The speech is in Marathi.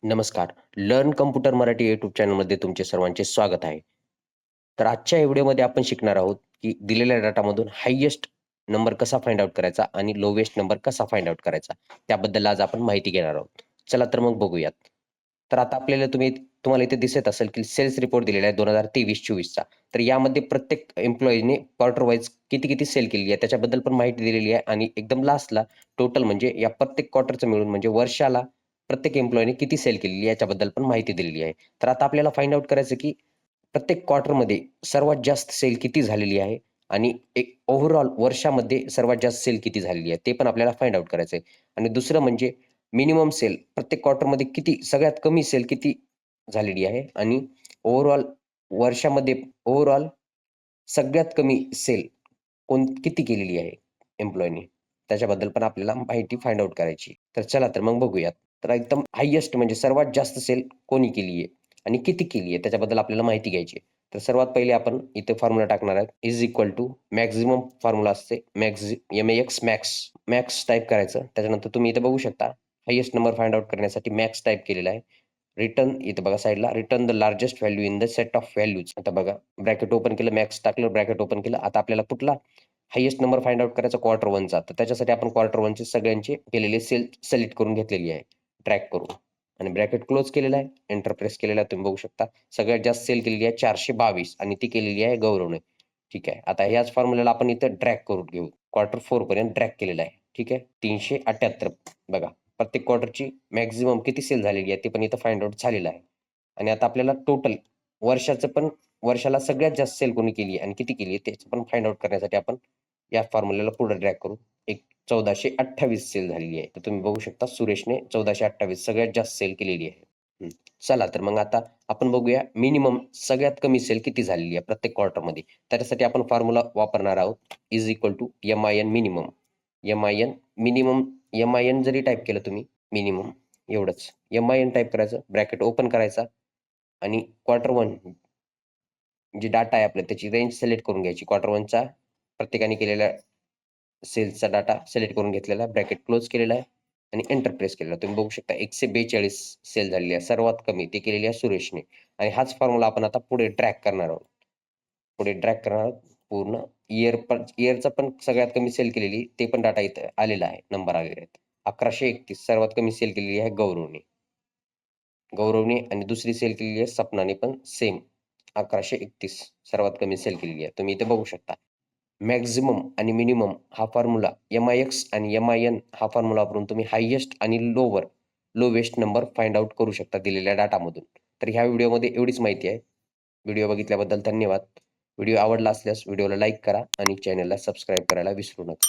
नमस्कार. लर्न कम्प्युटर मराठी यूट्यूब चॅनलमध्ये तुमचे सर्वांचे स्वागत आहे. तर आजच्या व्हिडिओमध्ये आपण शिकणार आहोत, की दिलेल्या डाटामधून हायेस्ट नंबर कसा फाइंड आउट करायचा आणि लोवेस्ट नंबर कसा फाइंड आउट करायचा, त्याबद्दल आज आपण माहिती घेणार आहोत. चला तर मग बघूयात. तर आता आपल्याला तुम्हाला इथे दिसत असेल, की सेल्स रिपोर्ट दिलेला आहे 2023-24 चा. तर यामध्ये प्रत्येक एम्प्लॉयीने क्वार्टर वाईज किती-किती सेल केलेली आहे, त्याच्याबद्दल पण माहिती दिलेली आहे आणि एकदम लास्टला टोटल म्हणजे या प्रत्येक क्वार्टरचं मिळून म्हणजे वर्षाला प्रत्येक एम्प्लॉयीने किती सेल केलेली आहे याच्याबद्दल पण माहिती दिलेली आहे. तर आता आपल्याला फाइंड आउट करायचं की प्रत्येक क्वार्टरमध्ये सर्वात जास्त सेल किती झालेली आहे आणि एक ओव्हरऑल वर्षामध्ये सर्वात जास्त सेल किती झालेली आहे ते पण आपल्याला फाइंड आउट करायचं आहे. आणि दुसरं म्हणजे मिनिमम सेल प्रत्येक क्वार्टरमध्ये किती सगळ्यात कमी सेल किती झालेली आहे आणि ओव्हरऑल वर्षामध्ये ओव्हरऑल सगळ्यात कमी सेल किती केलेली आहे एम्प्लॉयीनी त्याच्याबद्दल पण आपल्याला माहिती फाइंड आउट करायची. तर चला तर मग बघूयात. तर एकदम हायेस्ट म्हणजे सर्वात जास्त सेल कोणी केली आहे आणि किती केली आहे त्याच्याबद्दल आपल्याला माहिती घ्यायची आहे. तर सर्वात पहिले आपण इथे फॉर्म्युला टाकणार आहे is equal to maximum formula असते MAX मॅक्स टाइप करायचं. त्याच्यानंतर तुम्ही इथे बघू शकता हायेस्ट नंबर फाइंड आउट करण्यासाठी मॅक्स टाइप केलेला आहे. रिटर्न इथे बघा साइडला return the largest value in the set of values. आता बघा ब्रॅकेट ओपन केलं, मॅक्स टाकलं, ब्रॅकेट ओपन केलं. आता आपल्याला कुठला हायेस्ट नंबर फाइंड आउट करायचा क्वार्टर 1चा. तर त्याच्यासाठी आपण क्वार्टर 1चे सगळ्यांचे केलेले सेल सिलेक्ट करून घेतलेली आहे ट्रॅक करून आणि ब्रॅकेट क्लोज केलेला आहे. एंटर प्रेस केलेला आहे. तुम्ही बघू शकता सगळ्यात जास्त सेल केलेली आहे 422 आणि ती केलेली आहे गौरवने. ठीक आहे. आता ह्याच फॉर्म्युल्याला आपण इथं ड्रॅग करून घेऊ. क्वार्टर 4 पर्यंत ड्रॅग केलेला आहे. ठीक आहे. 378 बघा प्रत्येक क्वार्टरची मॅक्सिमम किती सेल झालेली आहे ते पण इथं फाइंड आउट झालेलं आहे. आणि आता आपल्याला टोटल वर्षाचं पण वर्षाला सगळ्यात जास्त सेल कोणी केली आहे आणि किती केली आहे त्याचं पण फाइंड आउट करण्यासाठी आपण या फॉर्म्युल्याला पुढे ड्रॅग करू. एक 1428 सेल झालेली आहे. तर तुम्ही बघू शकता सुरेशने 1428 सगळ्यात जास्त सेल केलेली आहे. चला तर मग आता आपण बघूया मिनिमम सगळ्यात कमी सेल किती झालेली आहे प्रत्येक क्वार्टरमध्ये. त्याच्यासाठी आपण फॉर्म्युला वापरणार आहोत is equal to MIN minimum. MIN जरी टाइप केलं तुम्ही मिनिमम एवढंच MIN टाइप करायचं, ब्रॅकेट ओपन करायचा आणि क्वार्टर 1 जे डाटा आहे आपला त्याची रेंज सिलेक्ट करून घ्यायची. क्वार्टर 1चा प्रत्येकाने केलेल्या सेल्सचा डाटा सिलेक्ट करून घेतलेला आहे. ब्रॅकेट क्लोज केलेला आहे आणि एंटर प्रेस केलेला. तुम्ही बघू शकता 142 सेल झालेली आहे. सर्वात कमी ती केलेली आहे सुरेशने आणि हाच फॉर्म्युला आपण आता पुढे ट्रॅक करणार आहोत. पुढे ट्रॅक करणार आहोत पूर्ण इयरचा पण सगळ्यात कमी सेल केलेली ते पण डाटा इथं आलेला आहे. नंबर आलेले आहेत. 1131 सर्वात कमी सेल केलेली आहे गौरवने आणि दुसरी सेल केलेली आहे सपनाने पण सेम 1131 सर्वात कमी सेल केलेली आहे. तुम्ही इथे बघू शकता. मॅक्सिमम आणि मिनिमम हा फॉर्म्युला MIX आणि MIN हा फॉर्म्युला वापरून तुम्ही हायेस्ट आणि लोवेस्ट नंबर फाइंड आउट करू शकता दिलेल्या डाटामधून. तर ह्या व्हिडिओमध्ये एवढीच माहिती आहे. व्हिडिओ बघितल्याबद्दल धन्यवाद. व्हिडिओ आवडला असल्यास व्हिडिओला लाईक करा आणि चॅनलला सबस्क्राईब करायला विसरू नका.